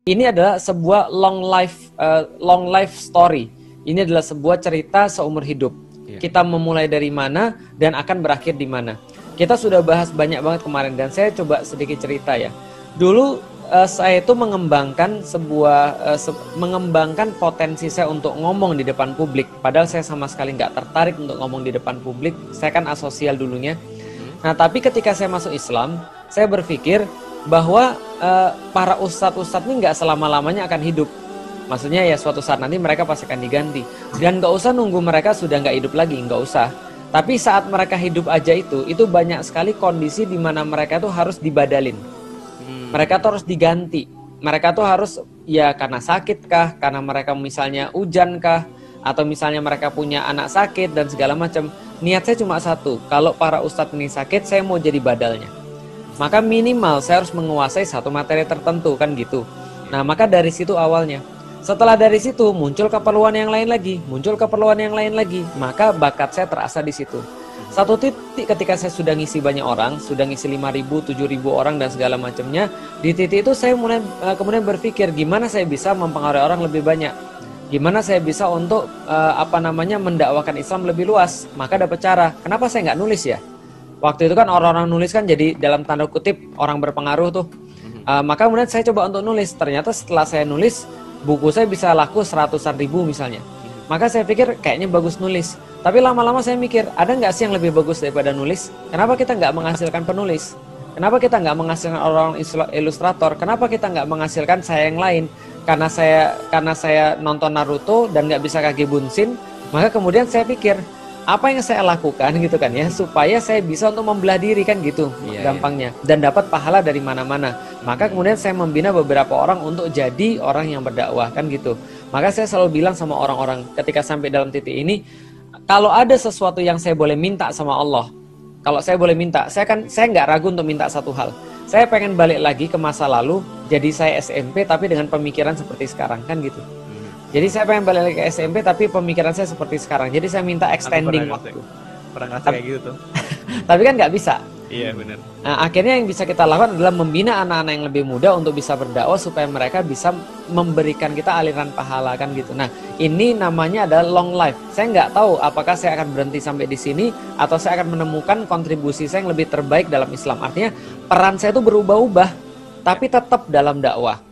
Ini adalah sebuah long life story. Ini adalah sebuah cerita seumur hidup. Kita memulai dari mana dan akan berakhir di mana. Kita sudah bahas banyak banget kemarin dan saya coba sedikit cerita ya. Dulu saya itu mengembangkan mengembangkan potensi saya untuk ngomong di depan publik. Padahal saya sama sekali nggak tertarik untuk ngomong di depan publik. Saya kan asosial dulunya. Nah, tapi ketika saya masuk Islam, saya berpikir bahwa para ustadz-ustadz ini nggak selama-lamanya akan hidup. Maksudnya ya suatu saat nanti mereka pasti akan diganti. Dan nggak usah nunggu mereka sudah nggak hidup lagi, nggak usah. Tapi saat mereka hidup aja itu banyak sekali kondisi di mana mereka tuh harus dibadalin. Mereka tuh harus diganti. Mereka tuh harus ya karena sakit kah, karena mereka misalnya hujan kah, atau misalnya mereka punya anak sakit dan segala macam. Niat saya cuma satu, kalau para ustadz ini sakit, saya mau jadi badalnya. Maka minimal saya harus menguasai satu materi tertentu, kan gitu. Nah, maka dari situ awalnya. Setelah dari situ muncul keperluan yang lain lagi, maka bakat saya terasa di situ. Satu titik ketika saya sudah ngisi banyak orang, sudah ngisi 5.000, 7.000 orang dan segala macamnya, di titik itu saya mulai kemudian berpikir gimana saya bisa mempengaruhi orang lebih banyak. Gimana saya bisa untuk mendakwakan Islam lebih luas. Maka dapat cara. Kenapa saya nggak nulis ya? Waktu itu kan orang-orang nulis kan jadi dalam tanda kutip orang berpengaruh tuh. Maka kemudian saya coba untuk nulis. Ternyata setelah saya nulis, buku saya bisa laku 100-an ribu misalnya. Maka saya pikir kayaknya bagus nulis. Tapi lama-lama saya mikir, ada nggak sih yang lebih bagus daripada nulis? Kenapa kita nggak menghasilkan penulis? Kenapa kita nggak menghasilkan orang ilustrator? Kenapa kita nggak menghasilkan saya yang lain? Karena saya nonton Naruto dan nggak bisa kage bunshin, maka kemudian saya pikir, apa yang saya lakukan gitu kan ya, supaya saya bisa untuk membelah diri kan gitu, gampangnya. Dan dapat pahala dari mana-mana. Maka kemudian saya membina beberapa orang untuk jadi orang yang berdakwah kan gitu. Maka saya selalu bilang sama orang-orang ketika sampai dalam titik ini, kalau ada sesuatu yang saya boleh minta sama Allah, kalau saya boleh minta, saya nggak ragu untuk minta satu hal. Saya pengen balik lagi ke masa lalu, jadi saya SMP tapi dengan pemikiran seperti sekarang kan gitu. Jadi saya pengen balik lagi ke SMP tapi pemikiran saya seperti sekarang. Jadi saya minta extending waktu. Pernah ngerasa kayak gitu tuh. Tapi kan nggak bisa. Iya benar. Nah, akhirnya yang bisa kita lakukan adalah membina anak-anak yang lebih muda untuk bisa berdakwah supaya mereka bisa memberikan kita aliran pahala kan gitu. Nah, ini namanya adalah long life. Saya nggak tahu apakah saya akan berhenti sampai di sini atau saya akan menemukan kontribusi saya yang lebih terbaik dalam Islam. Artinya peran saya itu berubah-ubah, tapi tetap dalam dakwah.